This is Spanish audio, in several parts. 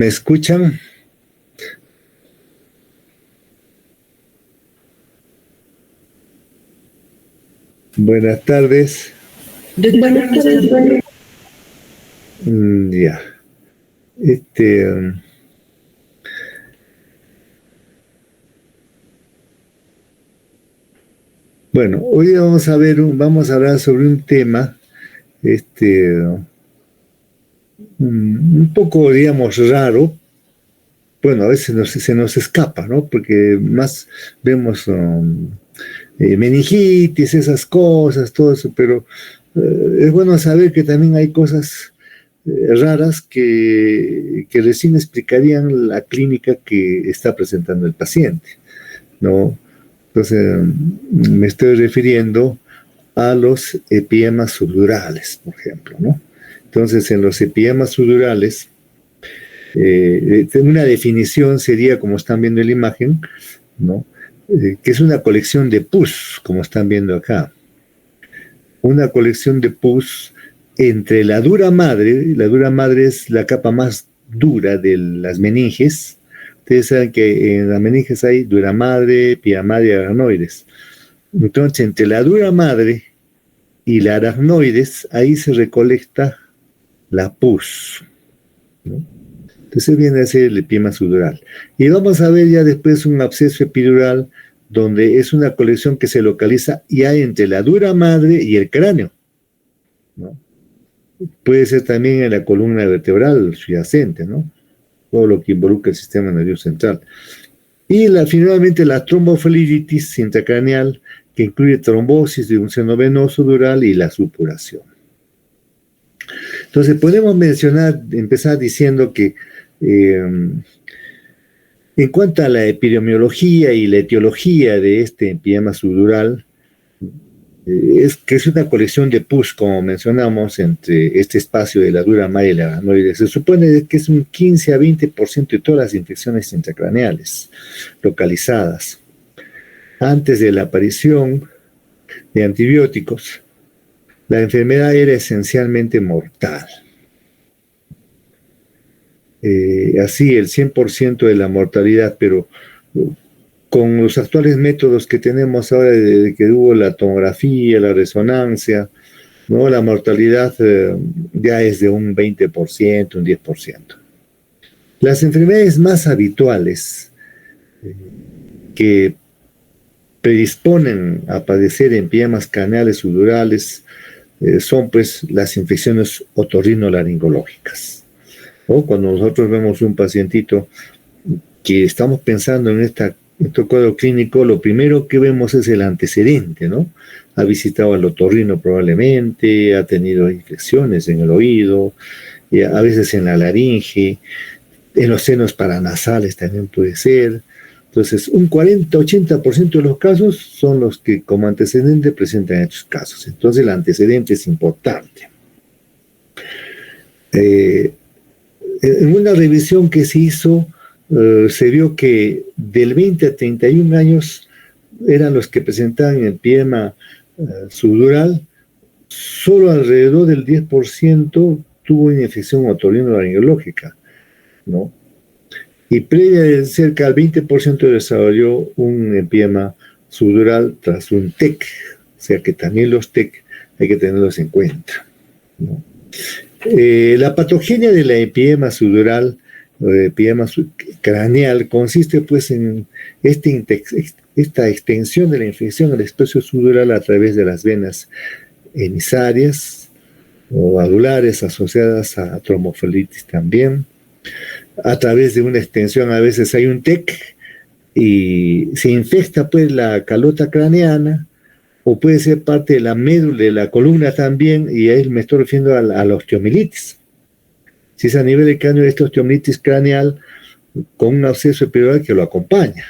¿Me escuchan? Buenas tardes. Buenas tardes. Ya. Bueno, hoy vamos a hablar sobre un tema, un poco, digamos, raro. Bueno, a veces se nos escapa, ¿no? Porque más vemos meningitis, esas cosas, todo eso, pero es bueno saber que también hay cosas raras que recién explicarían la clínica que está presentando el paciente, ¿no? Entonces, me estoy refiriendo a los epiemas subdurales, por ejemplo, ¿no? Entonces, en los epiemas subdurales, una definición sería, como están viendo en la imagen, ¿no? Que es una colección de pus, como están viendo acá. Una colección de pus entre la dura madre es la capa más dura de las meninges. Ustedes saben que en las meninges hay dura madre, pia madre y aracnoides. Entonces, entre la dura madre y la aracnoides, ahí se recolecta la pus, ¿no? Entonces viene a ser el epiema subdural. Y vamos a ver ya después un absceso epidural, donde es una colección que se localiza ya entre la dura madre y el cráneo, ¿no? Puede ser también en la columna vertebral subyacente, ¿no? Todo lo que involucra el sistema nervioso central. Y finalmente la tromboflebitis intracraneal, que incluye trombosis de un seno venoso dural y la supuración. Entonces podemos empezar diciendo que en cuanto a la epidemiología y la etiología de este epiema subdural, es una colección de pus, como mencionamos, entre este espacio de la dura madre y la aracnoide. Se supone que es un 15 a 20% de todas las infecciones intracraneales localizadas. Antes de la aparición de antibióticos, la enfermedad era esencialmente mortal. Así, el 100% de la mortalidad, pero con los actuales métodos que tenemos ahora, de que hubo la tomografía, la resonancia, ¿no? La mortalidad ya es de un 20%, un 10%. Las enfermedades más habituales que predisponen a padecer empiemas craneales subdurales son pues las infecciones otorrinolaringológicas, ¿no? Cuando nosotros vemos un pacientito que estamos pensando en este cuadro clínico, lo primero que vemos es el antecedente, ¿no? Ha visitado al otorrino probablemente, ha tenido infecciones en el oído, a veces en la laringe, en los senos paranasales también puede ser. Entonces, un 40-80% de los casos son los que como antecedente presentan estos casos. Entonces, el antecedente es importante. En una revisión que se hizo, se vio que del 20 a 31 años eran los que presentaban empiema subdural. Solo alrededor del 10% tuvo una infección otorrinolaringológica, ¿no? Y previa cerca al 20% desarrolló un empiema subdural tras un TEC. O sea que también los TEC hay que tenerlos en cuenta, ¿no? La patogenia de la empiema subdural, empiema craneal, consiste pues en esta extensión de la infección al espacio subdural a través de las venas emisarias o adulares asociadas a tromboflebitis también. A través de una extensión a veces hay un TEC y se infecta pues la calota craneana, o puede ser parte de la médula, de la columna también, y ahí me estoy refiriendo a la osteomielitis. Si es a nivel del cráneo, esta osteomielitis craneal con un absceso epidural que lo acompaña,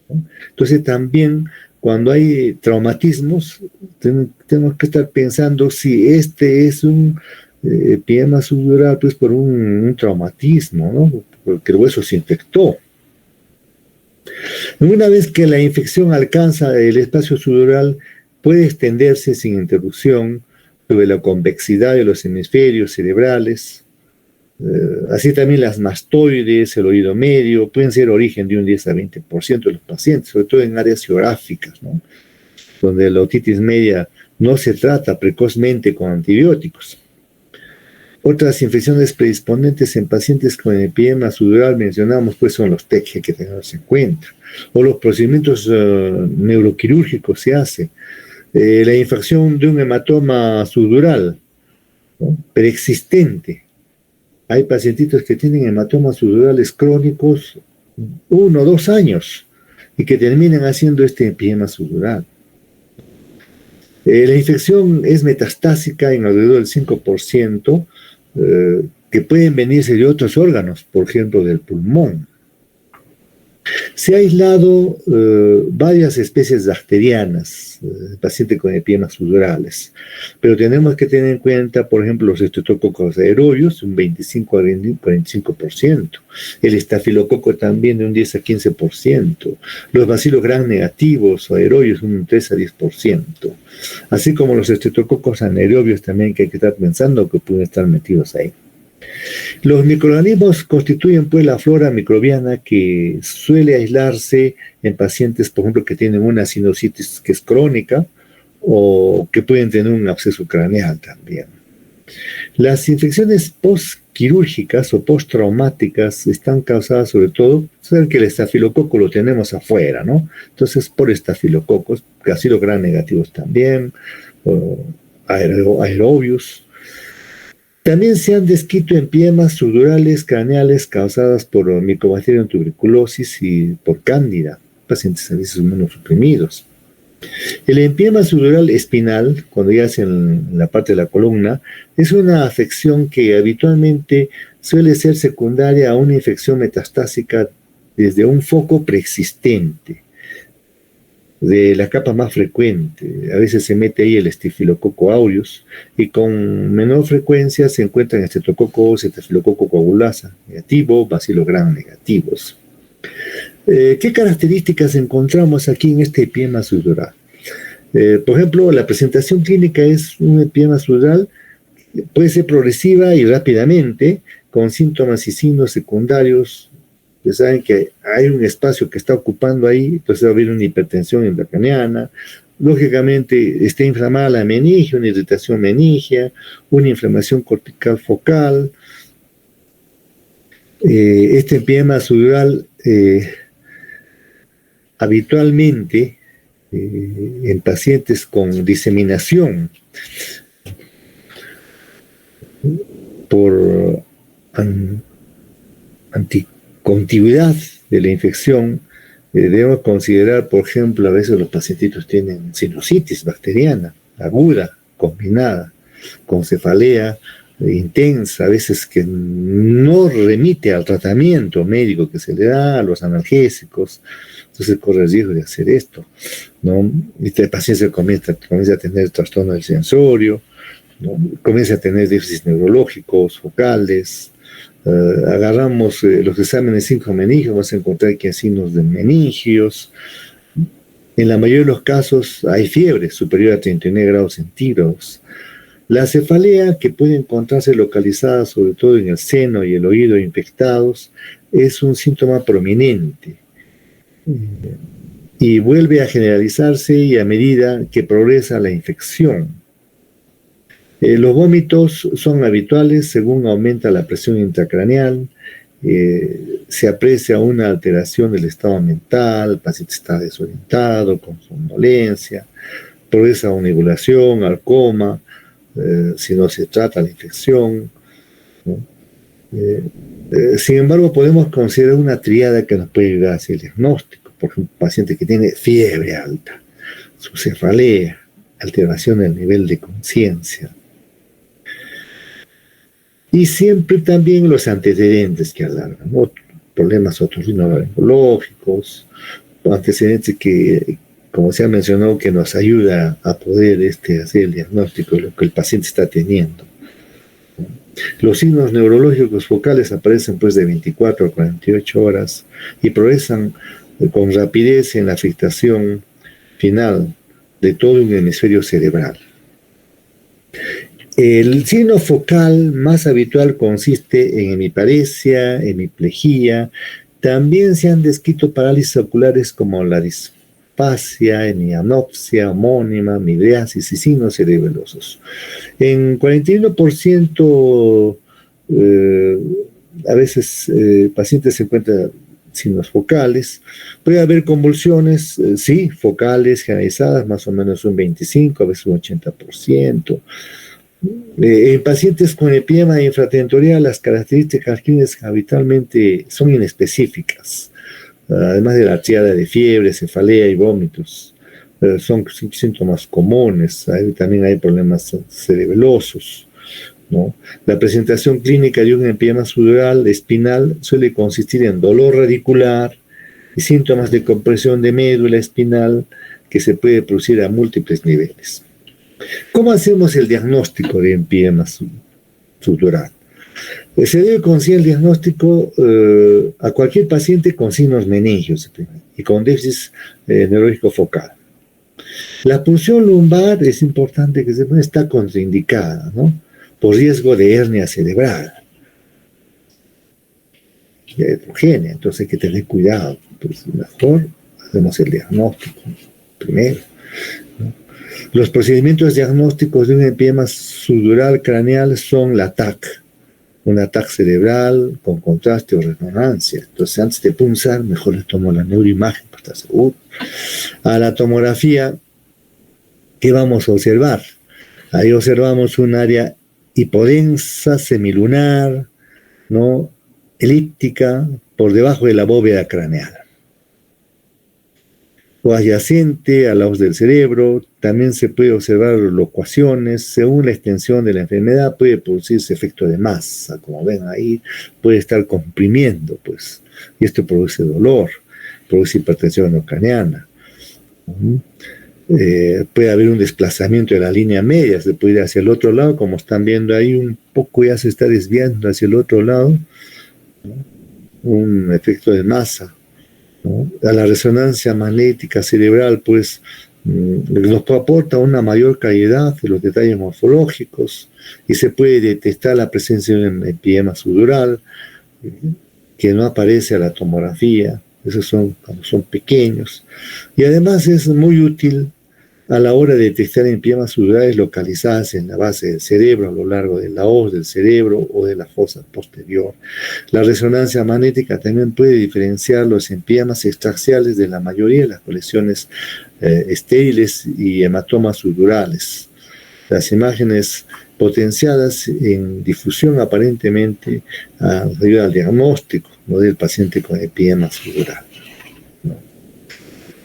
¿no? Entonces también cuando hay traumatismos, tenemos que estar pensando si este es un empiema subdural pues por un traumatismo, ¿no? Porque el hueso se infectó. Una vez que la infección alcanza el espacio subdural, puede extenderse sin interrupción sobre la convexidad de los hemisferios cerebrales, Así también las mastoides, el oído medio, pueden ser origen de un 10 a 20% de los pacientes, sobre todo en áreas geográficas, ¿no? Donde la otitis media no se trata precozmente con antibióticos. Otras infecciones predisponentes en pacientes con empiema subdural mencionamos, pues son los TEC que tenemos en cuenta, o los procedimientos neuroquirúrgicos se hace. La infección de un hematoma subdural, ¿no?, preexistente. Hay pacientitos que tienen hematomas subdurales crónicos 1 o 2 años y que terminan haciendo este empiema subdural. La infección es metastásica en alrededor del 5%, que pueden venirse de otros órganos, por ejemplo, del pulmón. Se ha aislado varias especies bacterianas, pacientes con empiemas subdurales, pero tenemos que tener en cuenta, por ejemplo, los estreptococos aerobios, un 25 a 45%, el estafilococo también de un 10 a 15%, los bacilos gram negativos o aerobios un 3 a 10%, así como los estreptococos anaerobios también, que hay que estar pensando que pueden estar metidos ahí. Los microorganismos constituyen pues la flora microbiana que suele aislarse en pacientes, por ejemplo, que tienen una sinusitis que es crónica o que pueden tener un absceso craneal también. Las infecciones postquirúrgicas o postraumáticas están causadas sobre todo, saben que el estafilococo lo tenemos afuera, ¿no? Entonces, por estafilococos, bacilos gram negativos también, aerobios. También se han descrito empiemas subdurales craneales causadas por Mycobacterium tuberculosis y por cándida, pacientes a veces inmunosuprimidos. El empiema subdural espinal, cuando ya es en la parte de la columna, es una afección que habitualmente suele ser secundaria a una infección metastásica desde un foco preexistente, de la capa más frecuente. A veces se mete ahí el Staphylococcus aureus y con menor frecuencia se encuentran Streptococcus, Staphylococcus coagulasa negativo, Bacillus gram negativos. ¿Qué características encontramos aquí en este empiema subdural? Por ejemplo, la presentación clínica es un empiema subdural, puede ser progresiva y rápidamente, con síntomas y signos secundarios. Ya saben que hay un espacio que está ocupando ahí, entonces va a haber una hipertensión intracraneana. Lógicamente está inflamada la meninge, una irritación meningia, una inflamación cortical focal. Este empiema subdural habitualmente en pacientes con diseminación por anticontigüidad de la infección, debemos considerar, por ejemplo, a veces los pacientitos tienen sinusitis bacteriana aguda, combinada, con cefalea intensa, a veces que no remite al tratamiento médico que se le da, a los analgésicos. Entonces corre el riesgo de hacer esto, ¿no? Y el paciente comienza a tener trastorno del sensorio, ¿no? Comienza a tener déficits neurológicos, focales. Agarramos los exámenes sincomeningios, vamos a encontrar que hay signos de meningios. En la mayoría de los casos hay fiebre superior a 39 grados centígrados. La cefalea, que puede encontrarse localizada sobre todo en el seno y el oído infectados, es un síntoma prominente y vuelve a generalizarse y a medida que progresa la infección. Los vómitos son habituales según aumenta la presión intracraneal, se aprecia una alteración del estado mental, el paciente está desorientado, con somnolencia, progresa a una ebulación, al coma, si no se trata la infección, ¿no? Sin embargo, podemos considerar una tríada que nos puede ayudar a hacer el diagnóstico. Por ejemplo, un paciente que tiene fiebre alta, su cefalea, alteración del nivel de conciencia. Y siempre también los antecedentes que alargan, ¿no? Problemas otorrinolaringológicos, antecedentes que, como se ha mencionado, que nos ayuda a poder hacer el diagnóstico de lo que el paciente está teniendo. Los signos neurológicos focales aparecen pues de 24 a 48 horas y progresan con rapidez en la afectación final de todo un hemisferio cerebral. El signo focal más habitual consiste en hemiparesia, hemiplegia. También se han descrito parálisis oculares como la disfasia, hemianopsia homónima, midriasis y signos cerebelosos. En 41% a veces pacientes se encuentran signos focales. Puede haber convulsiones, sí, focales generalizadas, más o menos un 25, a veces un 80%. En pacientes con epiema infratentorial, las características clínicas habitualmente son inespecíficas, además de la triada de fiebre, cefalea y vómitos. Son síntomas comunes. También hay problemas cerebelosos, ¿no? La presentación clínica de un epiema subdural espinal suele consistir en dolor radicular y síntomas de compresión de médula espinal que se puede producir a múltiples niveles. ¿Cómo hacemos el diagnóstico de empiema subdural? Se debe conceder el diagnóstico a cualquier paciente con signos meningios y con déficit neurológico focal. La punción lumbar es importante que sepa, está contraindicada, ¿no? Por riesgo de hernia cerebral heterogénea, entonces hay que tener cuidado. Pues mejor hacemos el diagnóstico primero, ¿no? Los procedimientos diagnósticos de un empiema subdural craneal son la TAC, una TAC cerebral con contraste o resonancia. Entonces, antes de punzar, mejor le tomo la neuroimagen para estar seguro. A la tomografía, ¿qué vamos a observar? Ahí observamos un área hipodensa, semilunar, ¿no? Elíptica, por debajo de la bóveda craneal, o adyacente a la hoz del cerebro. También se puede observar locuaciones. Según la extensión de la enfermedad puede producirse efecto de masa, como ven ahí, puede estar comprimiendo, pues, y esto produce dolor, produce hipertensión neurocraniana. Puede haber un desplazamiento de la línea media, se puede ir hacia el otro lado, como están viendo ahí, un poco ya se está desviando hacia el otro lado, ¿no? Un efecto de masa, ¿no? A la resonancia magnética cerebral, pues, nos aporta una mayor calidad de los detalles morfológicos y se puede detectar la presencia de un empiema subdural que no aparece a la tomografía. Esos son pequeños. Y además es muy útil a la hora de detectar empiemas subdurales localizadas en la base del cerebro, a lo largo de la hoz del cerebro o de la fosa posterior. La resonancia magnética también puede diferenciar los empiemas extraxiales de la mayoría de las colecciones estériles y hematomas subdurales. Las imágenes potenciadas en difusión aparentemente ayudan al diagnóstico, ¿no?, del paciente con empiema subdural, ¿no?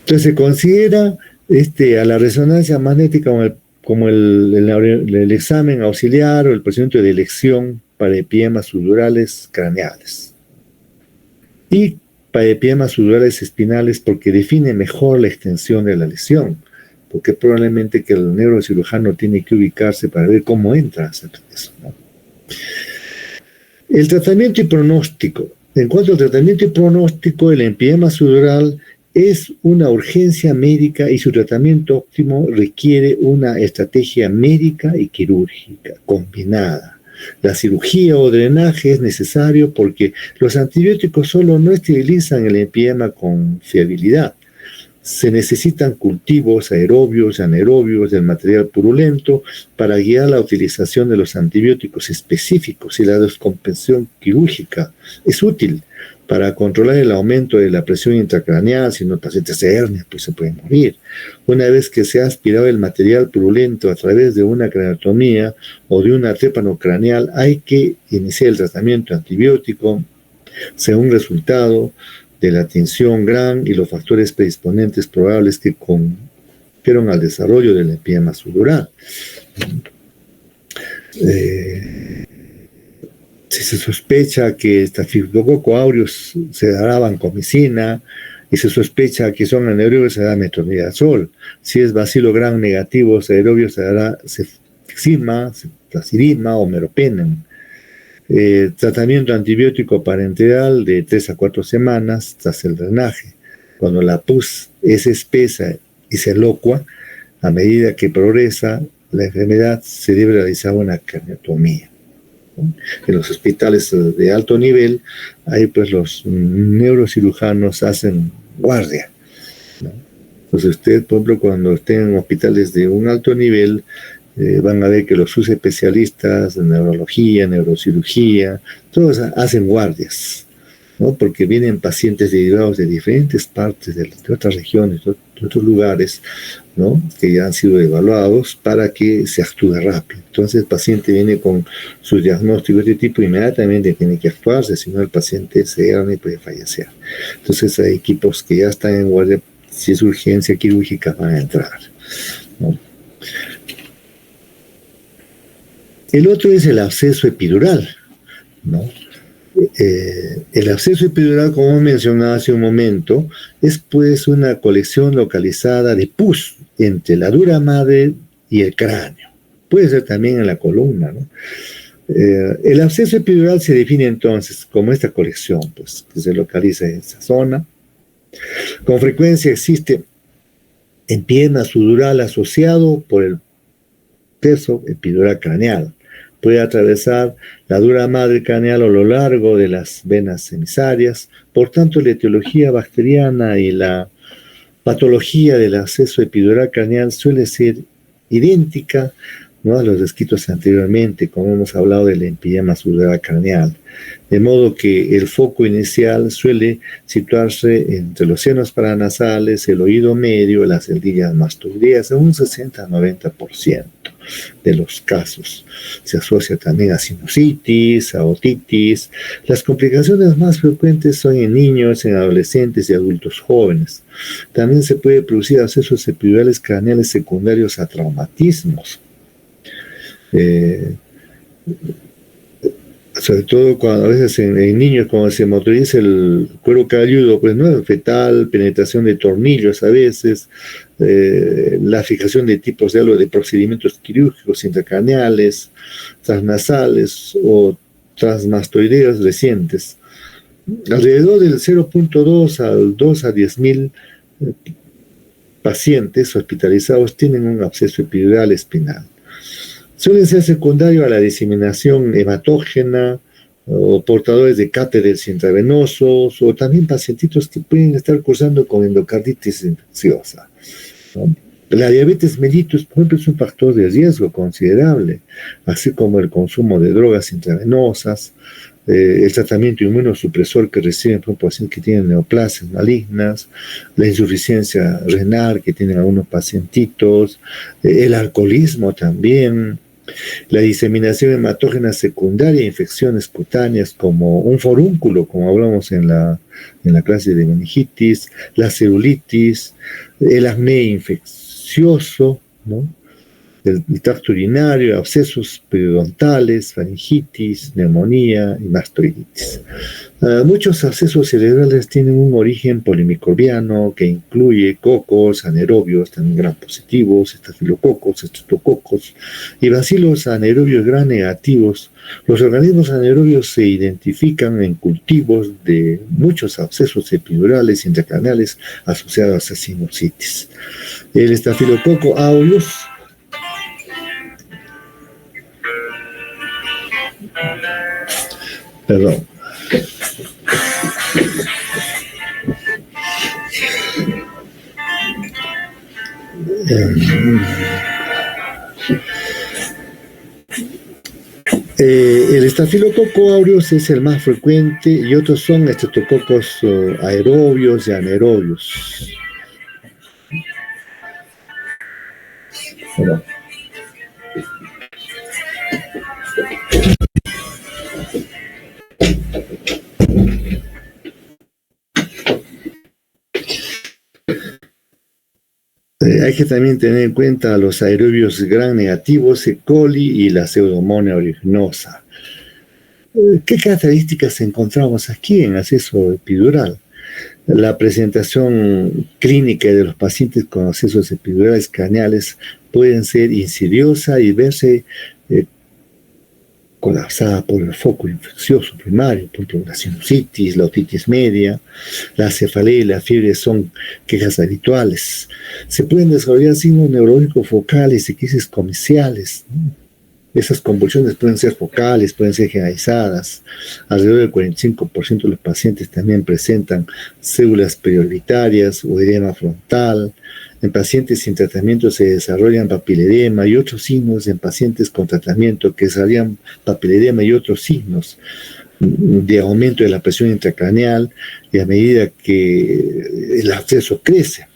Entonces se considera a la resonancia magnética como el examen auxiliar o el procedimiento de elección para empiemas subdurales craneales. Y para empiemas subdurales espinales porque define mejor la extensión de la lesión, porque probablemente que el neurocirujano tiene que ubicarse para ver cómo entra a hacer eso, ¿no? El tratamiento y pronóstico. En cuanto al tratamiento y pronóstico, el empiema subdural es una urgencia médica y su tratamiento óptimo requiere una estrategia médica y quirúrgica combinada. La cirugía o drenaje es necesario porque los antibióticos solo no esterilizan el empiema con fiabilidad. Se necesitan cultivos aerobios y anaerobios del material purulento para guiar la utilización de los antibióticos específicos, y la descompresión quirúrgica es útil para controlar el aumento de la presión intracraneal. Si no, el paciente hace hernia, pues se puede morir. Una vez que se ha aspirado el material purulento a través de una craneotomía o de una trépano craneal, hay que iniciar el tratamiento antibiótico según resultado de la tinción gran y los factores predisponentes probables que condujeron al desarrollo del empiema subdural. Si se sospecha que Staphylococcus aureus se dará vancomicina, y se sospecha que son anaerobios, se da metronidazol. Si es bacilo gram negativo aerobio, se dará cefixima, ceftazidima o meropenem. Tratamiento antibiótico parenteral de 3 a 4 semanas tras el drenaje. Cuando la pus es espesa y se locua, a medida que progresa, la enfermedad se debe realizar una craniotomía, ¿no? En los hospitales de alto nivel, ahí pues los neurocirujanos hacen guardia, ¿no? Entonces usted, por ejemplo, cuando estén en hospitales de un alto nivel, van a ver que los subespecialistas de neurología, neurocirugía, todos hacen guardias, ¿no? Porque vienen pacientes derivados de diferentes partes de otras regiones, de otros lugares, ¿no? Que ya han sido evaluados para que se actúe rápido. Entonces el paciente viene con sus diagnósticos de tipo, inmediatamente tiene que actuarse, si no el paciente se hernia y puede fallecer. Entonces hay equipos que ya están en guardia, si es urgencia quirúrgica van a entrar, ¿no? El otro es el absceso epidural, ¿no? El absceso epidural, como mencionaba hace un momento, es pues una colección localizada de pus entre la dura madre y el cráneo. Puede ser también en la columna, ¿no? El absceso epidural se define entonces como esta colección, pues, que se localiza en esa zona. Con frecuencia existe empiema sudural asociado por el absceso epidural craneal. Puede atravesar la dura madre craneal a lo largo de las venas emisarias. Por tanto, la etiología bacteriana y la patología del absceso epidural craneal suele ser idéntica, ¿no?, a los descritos anteriormente, como hemos hablado del empiema sudural craneal. De modo que el foco inicial suele situarse entre los senos paranasales, el oído medio, las celdillas mastoideas, en un 60-90% de los casos. Se asocia también a sinusitis, a otitis. Las complicaciones más frecuentes son en niños, en adolescentes y adultos jóvenes. También se puede producir abscesos epidurales craneales secundarios a traumatismos. Sobre todo cuando a veces en niños, cuando se motoriza el cuero cabelludo, pues no, fetal, penetración de tornillos a veces, la fijación de tipos de procedimientos quirúrgicos intracraneales, transnasales o transmastoideos recientes. Alrededor del 0.2 al 2 a 10.000 pacientes hospitalizados tienen un absceso epidural espinal. Suelen ser secundarios a la diseminación hematógena o portadores de cáteres intravenosos o también pacientitos que pueden estar cursando con endocarditis infecciosa, ¿no? La diabetes mellitus, por ejemplo, es un factor de riesgo considerable, así como el consumo de drogas intravenosas, el tratamiento inmunosupresor que reciben por pacientes que tienen neoplasias malignas, la insuficiencia renal que tienen algunos pacientitos, el alcoholismo también, la diseminación hematógena secundaria, infecciones cutáneas como un forúnculo, como hablamos en la clase de meningitis, la celulitis, el acné infeccioso, ¿no?, del tracto urinario, abscesos periodontales, faringitis, neumonía y mastoiditis. Muchos abscesos cerebrales tienen un origen polimicrobiano que incluye cocos, anaerobios, también gram positivos, estafilococos, estreptococos y bacilos anaerobios gram negativos. Los organismos anaerobios se identifican en cultivos de muchos abscesos epidurales intracraneales asociados a sinusitis. El estafilococo aureus Perdón. El estafilococo aureus es el más frecuente y otros son estreptococos aerobios y anaerobios. Bueno. Hay que también tener en cuenta los aerobios gram negativos, E. coli y la Pseudomonas aeruginosa. ¿Qué características encontramos aquí en absceso epidural? La presentación clínica de los pacientes con abscesos epidurales craneales pueden ser insidiosa y verse colapsada por el foco infeccioso primario, por ejemplo, la sinusitis, la otitis media, la cefalea y la fiebre son quejas habituales. Se pueden desarrollar signos neurológicos focales y crisis comiciales, ¿no? Esas convulsiones pueden ser focales, pueden ser generalizadas. Alrededor del 45% de los pacientes también presentan células periorbitarias o edema frontal. En pacientes sin tratamiento se desarrollan papiledema y otros signos en pacientes con tratamiento que desarrollan papiledema y otros signos de aumento de la presión intracraneal y a medida que el absceso crece.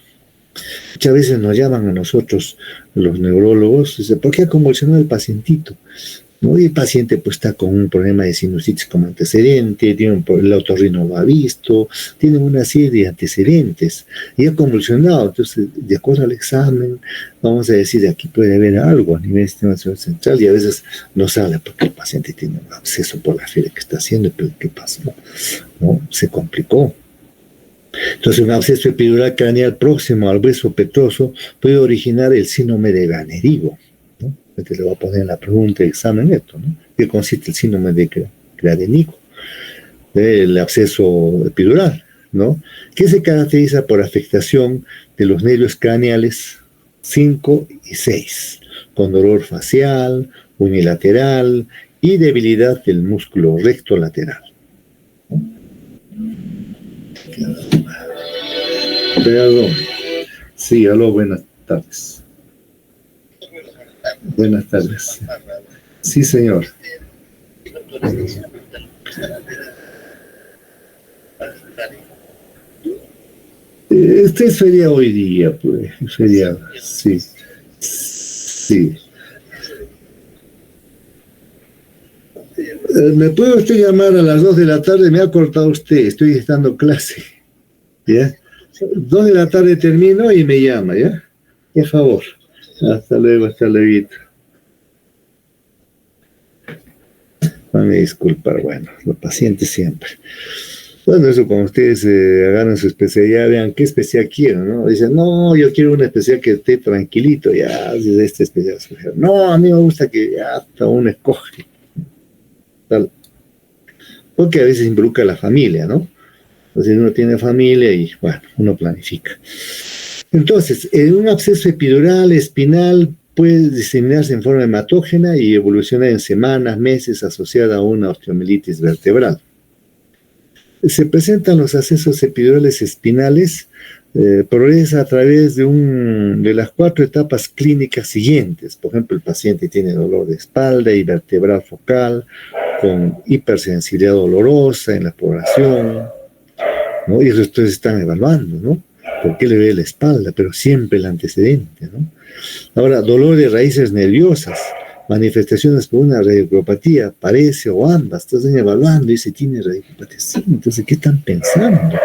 Muchas veces nos llaman a nosotros los neurólogos, dicen, ¿por qué ha convulsionado el pacientito? ¿No? Y el paciente pues está con un problema de sinusitis como antecedente, el otorrino lo ha visto, tiene una serie de antecedentes y ha convulsionado. Entonces, de acuerdo al examen, vamos a decir, aquí puede haber algo a nivel del sistema nervioso central y a veces no sale porque el paciente tiene un absceso por la fiebre que está haciendo, pero ¿qué pasó? ¿No? Se complicó. Entonces, un absceso epidural craneal próximo al hueso petroso puede originar el síndrome de Granerigo, ¿no? Te le voy a poner en la pregunta de examen esto, ¿no? ¿Qué consiste el síndrome de Granerigo? El absceso epidural, ¿no? Que se caracteriza por afectación de los nervios craneales 5 y 6, con dolor facial, unilateral y debilidad del músculo recto lateral. Perdón. Sí, aló, buenas tardes. Buenas tardes. Sí, señor. Este sería hoy día, pues. Sería, sí. Sí. ¿Me puede usted llamar a las 2 de la tarde? Me ha cortado usted, estoy dando clase. ¿Ya? 2 de la tarde termino y me llama, ¿ya? Por favor. Hasta luego, hasta luego. Van a disculpar, bueno, los pacientes siempre. Bueno, eso cuando ustedes agarran su especialidad, vean qué especial quieren, ¿no? Dicen, no, yo quiero una especial que esté tranquilito, ya, es este especial. No, a mí me gusta que ya hasta uno escoge. Tal. Porque a veces involucra a la familia, ¿no? Entonces uno tiene familia y, bueno, uno planifica. Entonces, un absceso epidural espinal puede diseminarse en forma hematógena y evolucionar en semanas, meses, asociada a una osteomielitis vertebral. Se presentan los abscesos epidurales espinales, progresa a través de las 4 etapas clínicas siguientes. Por ejemplo, el paciente tiene dolor de espalda y vertebral focal, con hipersensibilidad dolorosa en la exploración, ¿no? Y ustedes están evaluando, ¿no? ¿Por qué le duele la espalda? Pero siempre el antecedente, ¿no? Ahora, dolor de raíces nerviosas, manifestaciones por una radiculopatía, parece o ambas, están evaluando y se tiene radiculopatía. Sí, entonces, ¿qué están pensando?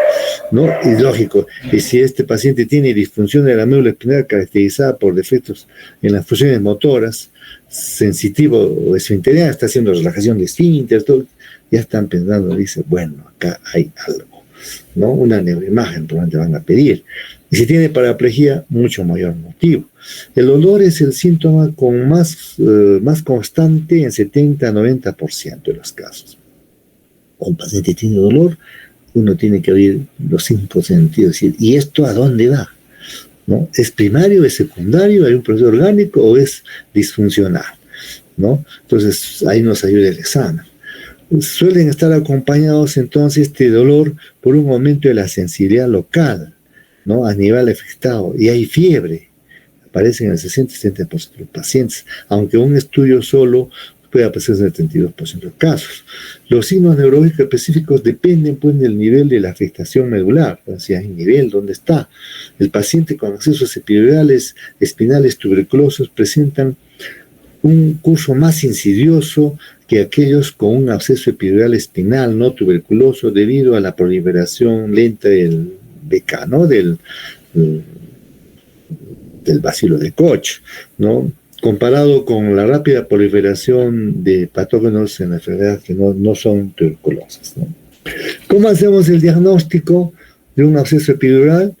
¿No? Es lógico, y si este paciente tiene disfunción de la médula espinal caracterizada por defectos en las funciones motoras, sensitivo o esfinteriana, está haciendo relajación de esfínter, todo, ya están pensando, dice, bueno, acá hay algo, ¿no? Una neuroimagen probablemente van a pedir. Y si tiene paraplegia, mucho mayor motivo. El dolor es el síntoma con más constante en 70-90% de los casos. Cuando un paciente tiene dolor, uno tiene que oír los 5 sentidos, decir, ¿y esto a dónde va? ¿No? ¿Es primario, es secundario, hay un proceso orgánico o es disfuncional? ¿No? Entonces, ahí nos ayuda el examen. Suelen estar acompañados entonces este dolor por un aumento de la sensibilidad local, ¿no? A nivel afectado, y hay fiebre, aparece en el 60-70% de los pacientes, aunque un estudio solo puede aparecer en el 32% de los casos. Los signos neurológicos específicos dependen pues del nivel de la afectación medular, o sea, el nivel, ¿dónde está? El paciente con accesos epidurales espinales tuberculosos presentan un curso más insidioso que aquellos con un absceso epidural espinal no tuberculoso debido a la proliferación lenta del BK, ¿no? Del bacilo de Koch, ¿no? Comparado con la rápida proliferación de patógenos en la enfermedad que no son tuberculosas, ¿no? ¿Cómo hacemos el diagnóstico de un absceso epidural?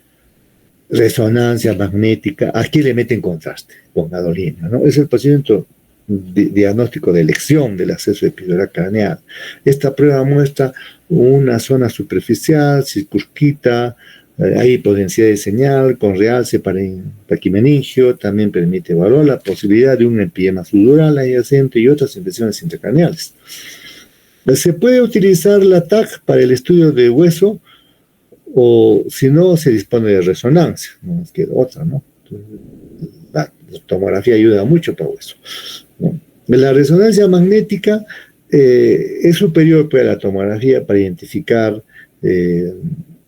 Resonancia magnética, aquí le meten contraste con gadolina, ¿no? Es el paciente diagnóstico de elección del acceso epidural craneal. Esta prueba muestra una zona superficial, circunscrita, hay potencial de señal con realce paquimeningio, también permite evaluar la posibilidad de un empiema subdural adyacente y otras infecciones intracraneales. Se puede utilizar la TAC para el estudio de hueso, o si no, se dispone de resonancia, no nos queda otra, ¿no? Entonces, la tomografía ayuda mucho para hueso, ¿no? La resonancia magnética es superior a la tomografía para identificar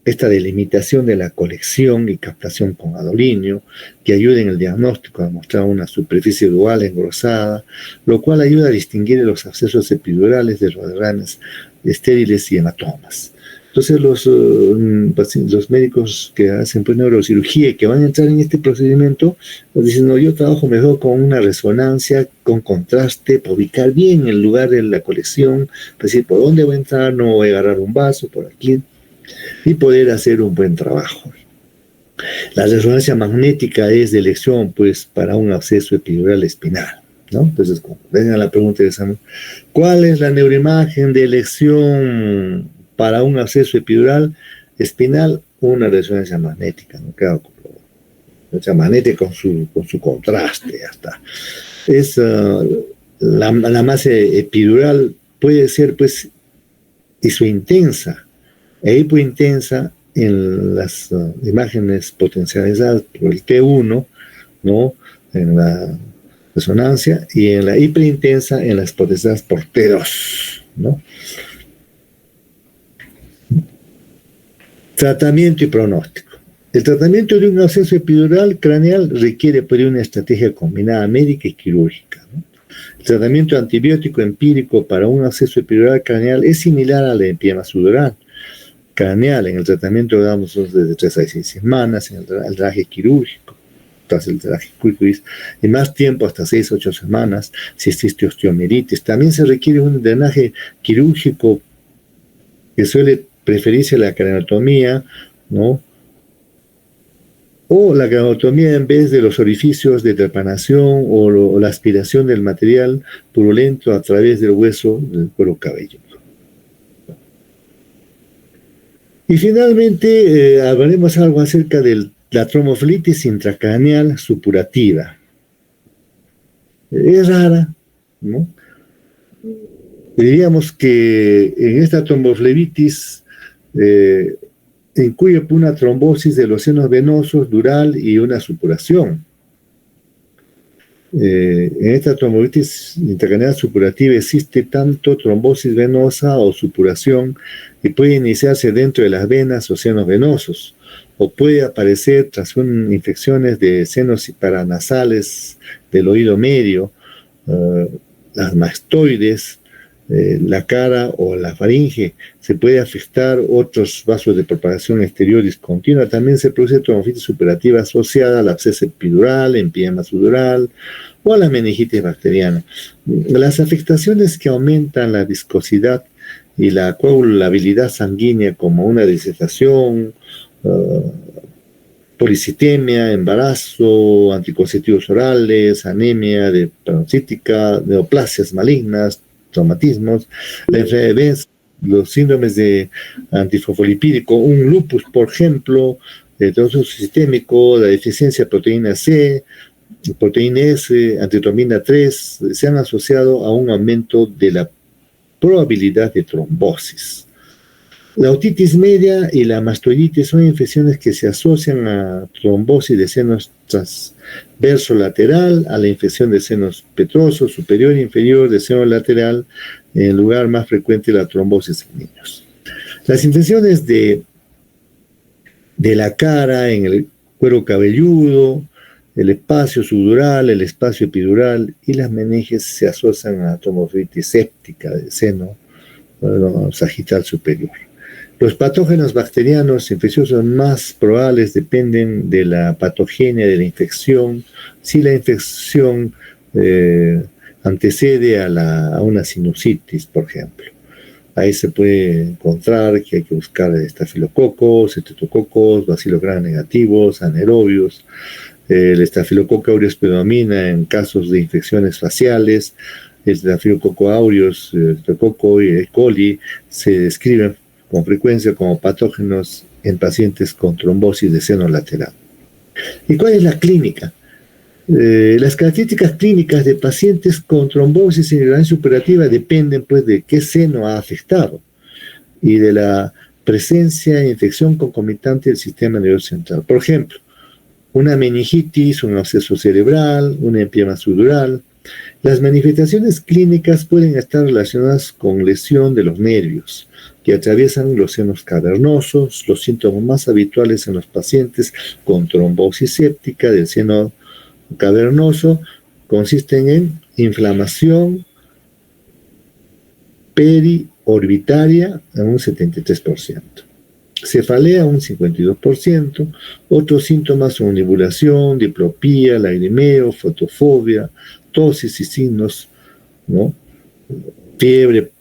esta delimitación de la colección y captación con adolinio, que ayuda en el diagnóstico a mostrar una superficie dual engrosada, lo cual ayuda a distinguir los abscesos epidurales de los derrames estériles y hematomas. Entonces los médicos que hacen pues neurocirugía y que van a entrar en este procedimiento nos dicen, no, yo trabajo mejor con una resonancia, con contraste, para ubicar bien el lugar de la colección, para decir por dónde voy a entrar, no voy a agarrar un vaso, por aquí, y poder hacer un buen trabajo. La resonancia magnética es de elección pues para un absceso epidural espinal, ¿no? Entonces, cuando venga la pregunta de examen, ¿cuál es la neuroimagen de elección para un absceso epidural espinal? Una resonancia magnética, ¿no? Claro, resonancia magnética con su contraste, ya está. Es la masa epidural puede ser pues isointensa e hipointensa en las imágenes potencializadas por el T1, ¿no? En la resonancia, y en la hiperintensa en las potencializadas por T2, ¿no? Tratamiento y pronóstico. El tratamiento de un absceso epidural craneal requiere pues, una estrategia combinada médica y quirúrgica, ¿no? El tratamiento antibiótico empírico para un absceso epidural craneal es similar al de empiema subdural craneal. En el tratamiento damos desde 3 a 6 semanas, en el drenaje quirúrgico, tras el drenaje quirúrgico, y más tiempo, hasta 6 a 8 semanas, si existe osteomielitis. También se requiere un drenaje quirúrgico que suele preferirse a la craneotomía, ¿no? O la craneotomía en vez de los orificios de trepanación o la aspiración del material purulento a través del hueso del cuero cabelludo. Y finalmente hablaremos algo acerca de la tromboflebitis intracraneal supurativa. Es rara, ¿no? Diríamos que en esta tromboflebitis incluye una trombosis de los senos venosos dural y una supuración. En esta tromboflebitis intracraneal supurativa existe tanto trombosis venosa o supuración, y puede iniciarse dentro de las venas o senos venosos, o puede aparecer tras infecciones de senos paranasales del oído medio, las mastoides, la cara o la faringe. Se puede afectar otros vasos de propagación exterior discontinua. También se produce tromboflebitis supurativa asociada al absceso epidural, empiema subdural o a la meningitis bacteriana. Las afectaciones que aumentan la viscosidad y la coagulabilidad sanguínea, como una deshidratación, policitemia, embarazo, anticonceptivos orales, anemia peroxística, neoplasias malignas, traumatismos, la enfermedad, los síndromes de antifosfolipídico, un lupus, por ejemplo, el trastorno sistémico, la deficiencia de proteína C, proteína S, antitrombina 3, se han asociado a un aumento de la probabilidad de trombosis. La otitis media y la mastoiditis son infecciones que se asocian a trombosis de senos transverso lateral, a la infección de senos petrosos superior e inferior de seno lateral, en el lugar más frecuente la trombosis en niños. Las infecciones de la cara, en el cuero cabelludo, el espacio subdural, el espacio epidural y las meninges se asocian a tromboflebitis séptica de seno sagital superior. Los patógenos bacterianos infecciosos más probables dependen de la patogenia de la infección. Si la infección antecede a una sinusitis, por ejemplo, ahí se puede encontrar que hay que buscar estafilococos, estreptococos, bacillus gram negativos, anaerobios. El estafilococo aureus predomina en casos de infecciones faciales. El estafilococo aureus, Streptococcus y E. coli se describen con frecuencia como patógenos en pacientes con trombosis de seno lateral. ¿Y cuál es la clínica? Las características clínicas de pacientes con trombosis en irrigación supurativa dependen pues de qué seno ha afectado y de la presencia de infección concomitante del sistema nervioso central. Por ejemplo, una meningitis, un absceso cerebral, un empiema subdural. Las manifestaciones clínicas pueden estar relacionadas con lesión de los nervios que atraviesan los senos cavernosos. Los síntomas más habituales en los pacientes con trombosis séptica del seno cavernoso consisten en inflamación periorbitaria en un 73%, cefalea un 52%, otros síntomas son nibulación, diplopía, lagrimeo, fotofobia, tosis y signos, ¿no? Fiebre,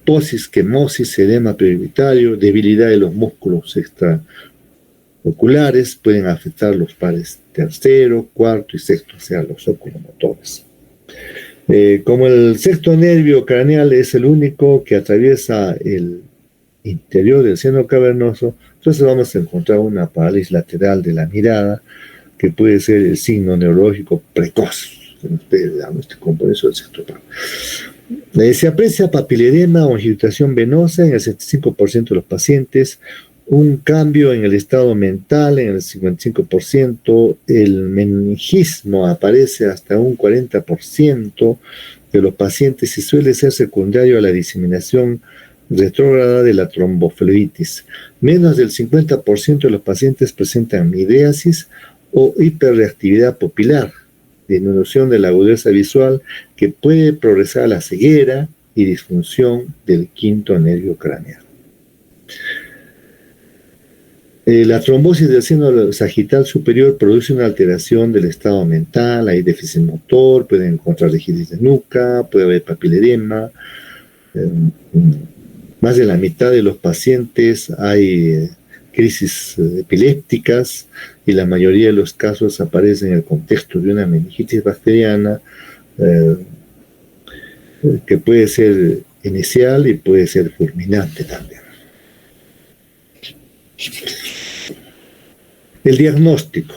tosis, quemosis, edema periorbitario, debilidad de los músculos extraoculares, pueden afectar los pares tercero, cuarto y sexto, o sea, los oculomotores. Como el sexto nervio craneal es el único que atraviesa el interior del seno cavernoso, entonces vamos a encontrar una parálisis lateral de la mirada, que puede ser el signo neurológico precoz, este compromiso del sexto plano. Se aprecia papiledema o infiltración venosa en el 75% de los pacientes, un cambio en el estado mental en el 55%, el meningismo aparece hasta un 40% de los pacientes y suele ser secundario a la diseminación retrógrada de la tromboflebitis. Menos del 50% de los pacientes presentan midriasis o hiperreactividad pupilar, disminución de la agudeza visual que puede progresar a la ceguera y disfunción del quinto nervio craneal. La trombosis del seno sagital superior produce una alteración del estado mental, hay déficit motor, pueden encontrar rigidez de nuca, puede haber papiledema. Más de la mitad de los pacientes hay crisis epilépticas y la mayoría de los casos aparecen en el contexto de una meningitis bacteriana que puede ser inicial y puede ser fulminante también. El diagnóstico.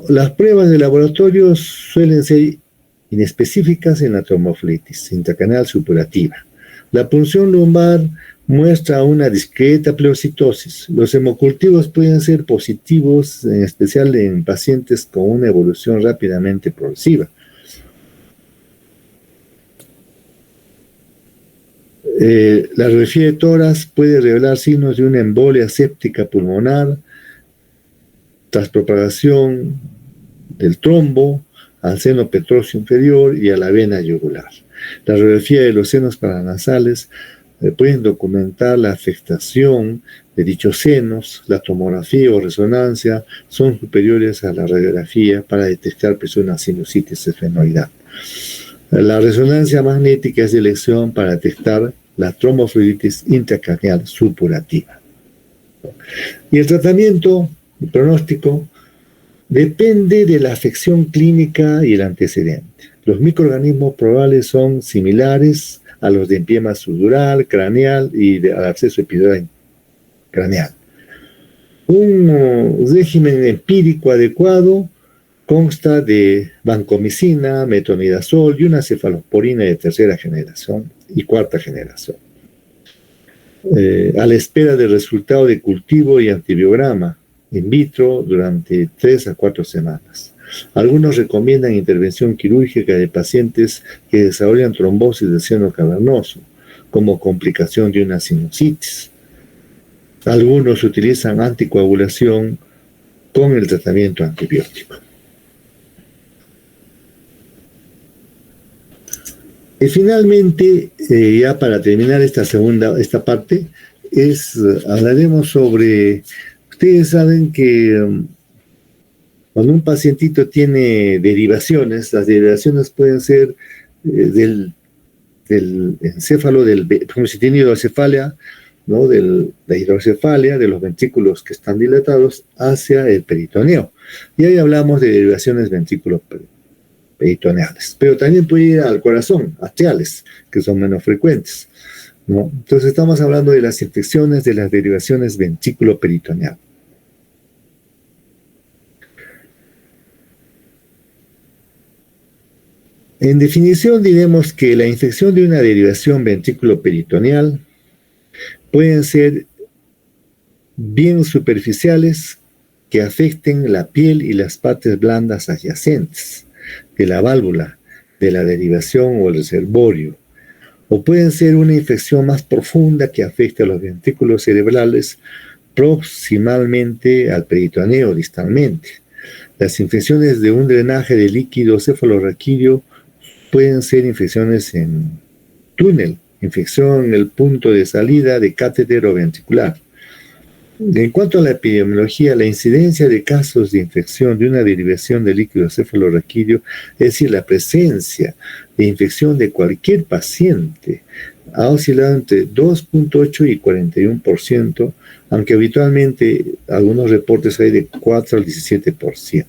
Las pruebas de laboratorio suelen ser inespecíficas en la tromboflebitis intracraneal supurativa. La punción lumbar muestra una discreta pleurocitosis. Los hemocultivos pueden ser positivos, en especial en pacientes con una evolución rápidamente progresiva. La radiografía de tórax puede revelar signos de una embolia séptica pulmonar tras propagación del trombo al seno petroso inferior y a la vena yugular. La radiografía de los senos paranasales pueden documentar la afectación de dichos senos. La tomografía o resonancia son superiores a la radiografía para detectar una sinusitis esfenoidal. La resonancia magnética es de elección para detectar la tromboflebitis intracraneal supurativa. Y el tratamiento, el pronóstico, depende de la afección clínica y el antecedente. Los microorganismos probables son similares a los de empiema subdural, craneal y al absceso epidural craneal. Un régimen empírico adecuado consta de vancomicina, metronidazol y una cefalosporina de tercera generación y cuarta generación. A la espera del resultado de cultivo y antibiograma in vitro durante 3 a 4 semanas. Algunos recomiendan intervención quirúrgica de pacientes que desarrollan trombosis del seno cavernoso como complicación de una sinusitis. Algunos utilizan anticoagulación con el tratamiento antibiótico. Y finalmente, ya para terminar esta parte, hablaremos sobre, ustedes saben que cuando un pacientito tiene derivaciones, las derivaciones pueden ser del encéfalo, como si tiene hidrocefalia, ¿no?, de la hidrocefalia, de los ventrículos que están dilatados, hacia el peritoneo. Y ahí hablamos de derivaciones ventriculoperitoneales. Pero también puede ir al corazón, atriales, que son menos frecuentes, ¿no? Entonces estamos hablando de las infecciones de las derivaciones ventrículo-peritoneal. En definición, diremos que la infección de una derivación ventrículo-peritoneal pueden ser bien superficiales, que afecten la piel y las partes blandas adyacentes de la válvula, de la derivación o el reservorio, o pueden ser una infección más profunda que afecte a los ventrículos cerebrales proximalmente al peritoneo distalmente. Las infecciones de un drenaje de líquido cefalorraquídeo pueden ser infecciones en túnel, infección en el punto de salida de catéter o ventricular. En cuanto a la epidemiología, la incidencia de casos de infección de una derivación de líquido cefalorraquídeo, es decir, la presencia de infección de cualquier paciente, ha oscilado entre 2.8 y 41%, aunque habitualmente algunos reportes hay de 4 al 17%.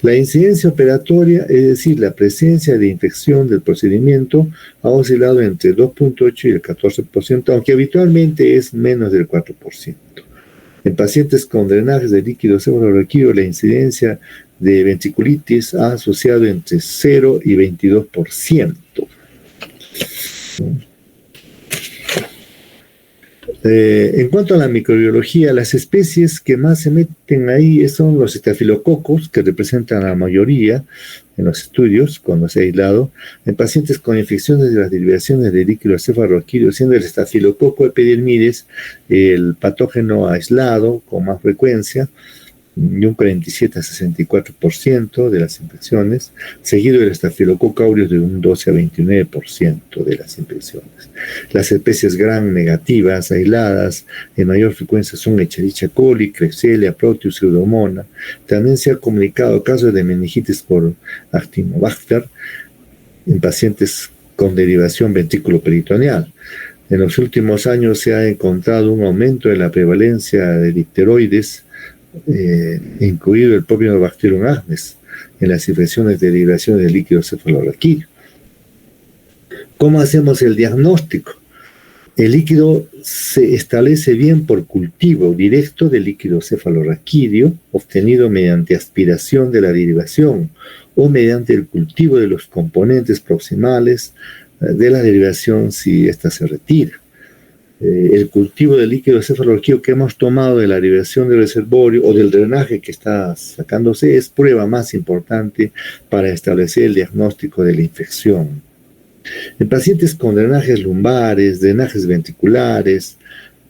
La incidencia operatoria, es decir, la presencia de infección del procedimiento, ha oscilado entre 2.8 y el 14%, aunque habitualmente es menos del 4%. En pacientes con drenajes de líquido cefalorraquídeo, la incidencia de ventriculitis ha asociado entre 0 y 22%. En cuanto a la microbiología, las especies que más se meten ahí son los estafilococos, que representan a la mayoría en los estudios cuando se ha aislado, en pacientes con infecciones de las derivaciones de líquido cefalorraquídeo, siendo el estafilococo epidermidis el patógeno aislado con más frecuencia, de un 47 a 64% de las infecciones, seguido del estafilococo aureus de un 12 a 29% de las infecciones. Las especies gram negativas, aisladas, de mayor frecuencia son Escherichia coli, Klebsiella, Proteus, Pseudomonas. También se ha comunicado casos de meningitis por Actinobacter en pacientes con derivación ventrículo-peritoneal. En los últimos años se ha encontrado un aumento en la prevalencia de difteroides, incluido el propio Bacterium agnes, en las infecciones de derivación de líquido cefalorraquídeo. ¿Cómo hacemos el diagnóstico? El líquido se establece bien por cultivo directo de líquido cefalorraquídeo, obtenido mediante aspiración de la derivación o mediante el cultivo de los componentes proximales de la derivación si ésta se retira. El cultivo del líquido cefalorraquídeo que hemos tomado de la derivación del reservorio o del drenaje que está sacándose es prueba más importante para establecer el diagnóstico de la infección. En pacientes con drenajes lumbares, drenajes ventriculares,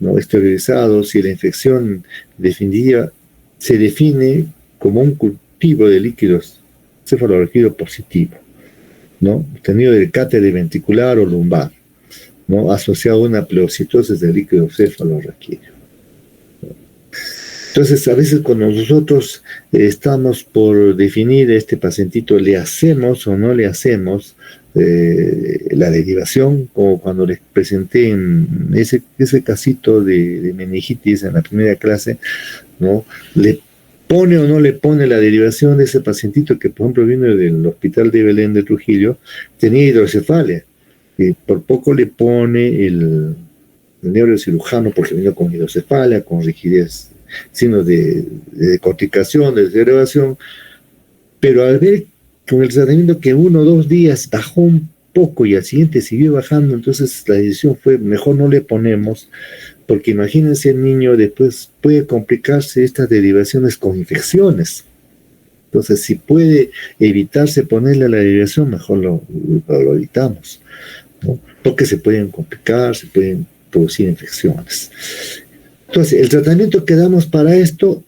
¿no?, exteriorizados, si la infección definitiva se define como un cultivo de líquidos cefalorraquídeo positivo, ¿no?, obtenido del cáter ventricular o lumbar, ¿no?, asociado a una pleocitosis del líquido cefalorraquídeo. Entonces, a veces cuando nosotros estamos por definir este pacientito, ¿le hacemos o no le hacemos la derivación? Como cuando les presenté en ese casito de meningitis en la primera clase, ¿no? ¿Le pone o no le pone la derivación de ese pacientito que, por ejemplo, vino del hospital de Belén de Trujillo, tenía hidrocefalia? Y por poco le pone el neurocirujano porque vino con hidrocefalia, con rigidez, signos de decorticación, de desagregación, pero al ver con el tratamiento que 1 o 2 días bajó un poco y al siguiente siguió bajando, entonces la decisión fue, mejor no le ponemos, porque imagínense, el niño después puede complicarse estas derivaciones con infecciones. Entonces, si puede evitarse ponerle la derivación, mejor lo evitamos, ¿no?, porque se pueden complicar, se pueden producir infecciones. Entonces, el tratamiento que damos para esto,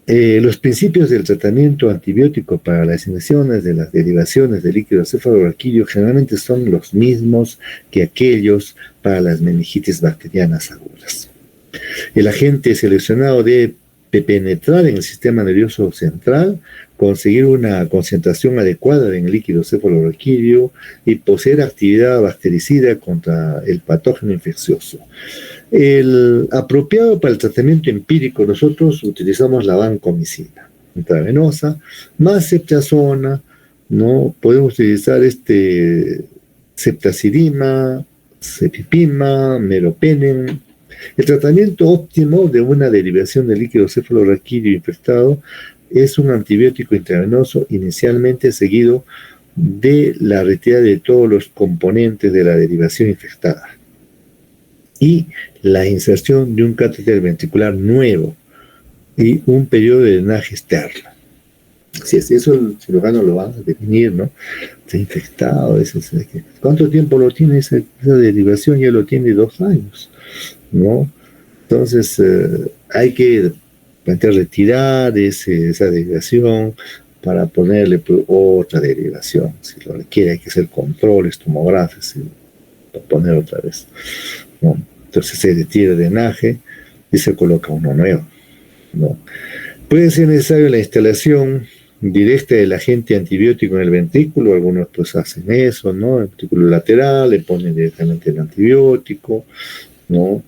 los principios del tratamiento antibiótico para las infecciones de las derivaciones de líquido cefalorraquídeo generalmente son los mismos que aquellos para las meningitis bacterianas agudas. El agente seleccionado debe penetrar en el sistema nervioso central, conseguir una concentración adecuada en el líquido cefalorraquídeo y poseer actividad bactericida contra el patógeno infeccioso. El apropiado para el tratamiento empírico, nosotros utilizamos la vancomicina intravenosa, más ceftazona, ¿no? Podemos utilizar ceftazidima, cefipima, meropenem. El tratamiento óptimo de una derivación de líquido cefalorraquídeo infectado es un antibiótico intravenoso inicialmente seguido de la retirada de todos los componentes de la derivación infectada y la inserción de un catéter ventricular nuevo y un periodo de drenaje externo. Si es eso, el cirujano lo va a definir, ¿no? Está infectado. ¿Cuánto tiempo lo tiene esa derivación? Ya lo tiene 2 años, ¿no? Entonces, hay que plantear retirar esa derivación para ponerle otra derivación. Si lo requiere, hay que hacer controles tomográficos para poner otra vez, ¿no? Entonces se retira el drenaje y se coloca uno nuevo, ¿no? Puede ser necesario la instalación directa del agente antibiótico en el ventrículo. Algunos pues hacen eso, ¿no? El ventrículo lateral, le ponen directamente el antibiótico, ¿no?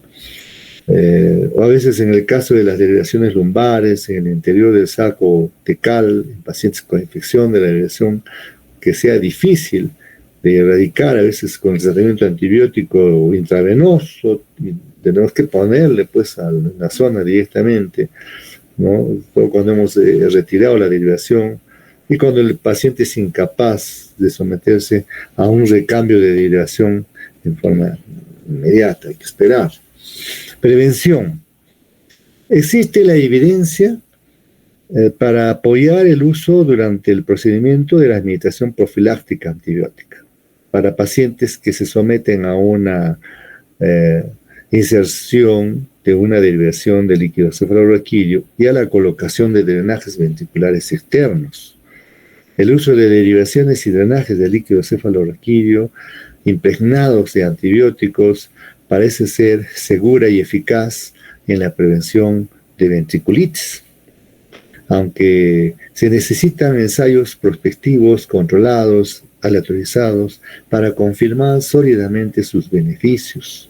O a veces en el caso de las derivaciones lumbares, en el interior del saco tecal, en pacientes con infección de la derivación que sea difícil de erradicar, a veces con el tratamiento antibiótico intravenoso, tenemos que ponerle pues a la zona directamente, ¿no? Cuando hemos retirado la derivación y cuando el paciente es incapaz de someterse a un recambio de derivación en forma inmediata, hay que esperar. Prevención. Existe la evidencia para apoyar el uso durante el procedimiento de la administración profiláctica antibiótica para pacientes que se someten a una inserción de una derivación de líquido cefalorraquídeo y a la colocación de drenajes ventriculares externos. El uso de derivaciones y drenajes de líquido cefalorraquídeo impregnados de antibióticos parece ser segura y eficaz en la prevención de ventriculitis, aunque se necesitan ensayos prospectivos controlados, aleatorizados, para confirmar sólidamente sus beneficios.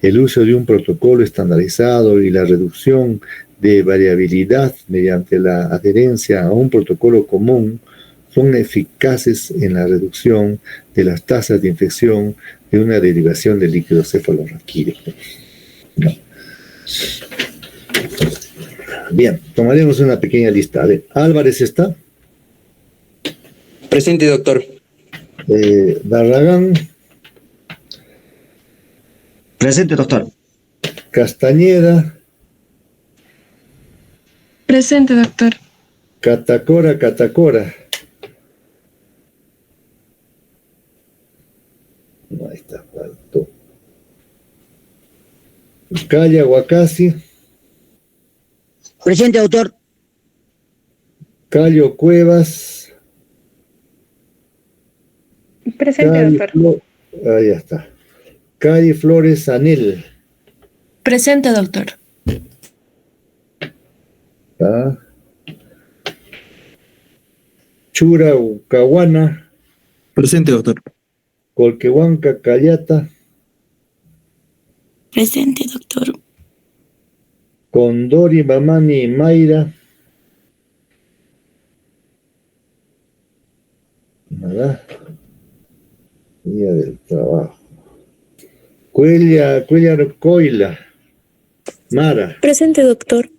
El uso de un protocolo estandarizado y la reducción de variabilidad mediante la adherencia a un protocolo común son eficaces en la reducción de las tasas de infección de una derivación de líquido cefalorraquídeo. No. Bien, tomaremos una pequeña lista. A ver, Álvarez está. Presente, doctor. Barragán. Presente, doctor. Castañeda. Presente, doctor. Catacora. Ahí está, faltó. Calla Huacasi. Presente, doctor. Cayo Cuevas. Presente, doctor. Ahí está. Cari Flores Anel. Presente, doctor. ¿Ah? Chura Ucahuana. Presente, doctor. Colquehuanca Callata. Presente, doctor. Condori Mamani Mayra. Nada. Día del trabajo. Cuellar Coila. Mara. Presente, doctor.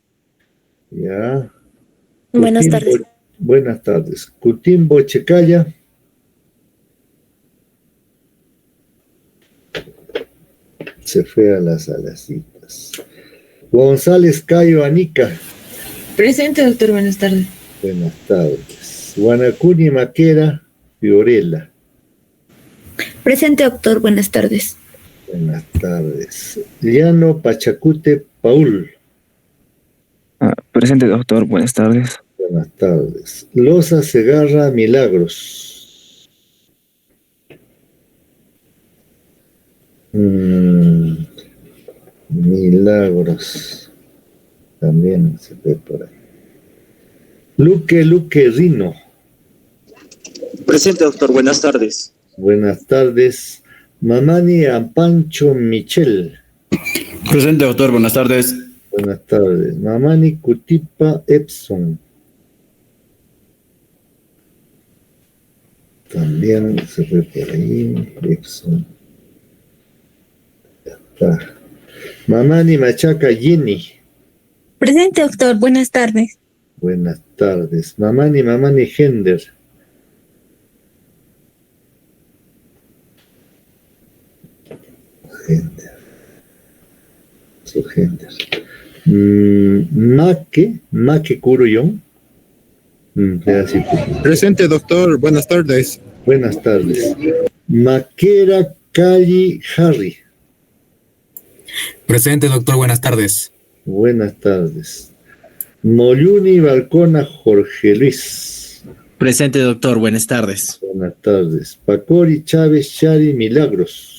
Ya. Buenas tardes. Buenas tardes. Cutimbo Checaya. Se fue a las alacitas. González Cayo Anica. Presente, doctor. Buenas tardes. Buenas tardes. Guanacuni Maquera Fiorella. Presente, doctor. Buenas tardes. Buenas tardes. Llano Pachacute Paul. Presente, doctor. Buenas tardes. Buenas tardes. Loza Segarra Milagros. Milagros. También se ve por ahí. Luque Rino. Presente, doctor. Buenas tardes. Buenas tardes. Mamani Ampancho Michel. Presente, doctor. Buenas tardes. Buenas tardes. Mamani Kutipa Epson. También se ve por ahí. Epson. Ya está. Mamani Machaca Jenny. Presente, doctor. Buenas tardes. Buenas tardes. Mamani Hender. Hender. Make Kuroyon. Presente, doctor. Buenas tardes. Buenas tardes. Maquera Cali Harry. Presente, doctor. Buenas tardes. Buenas tardes. Molluni Balcona Jorge Luis. Presente, doctor. Buenas tardes. Buenas tardes. Pacori Chávez Chari Milagros.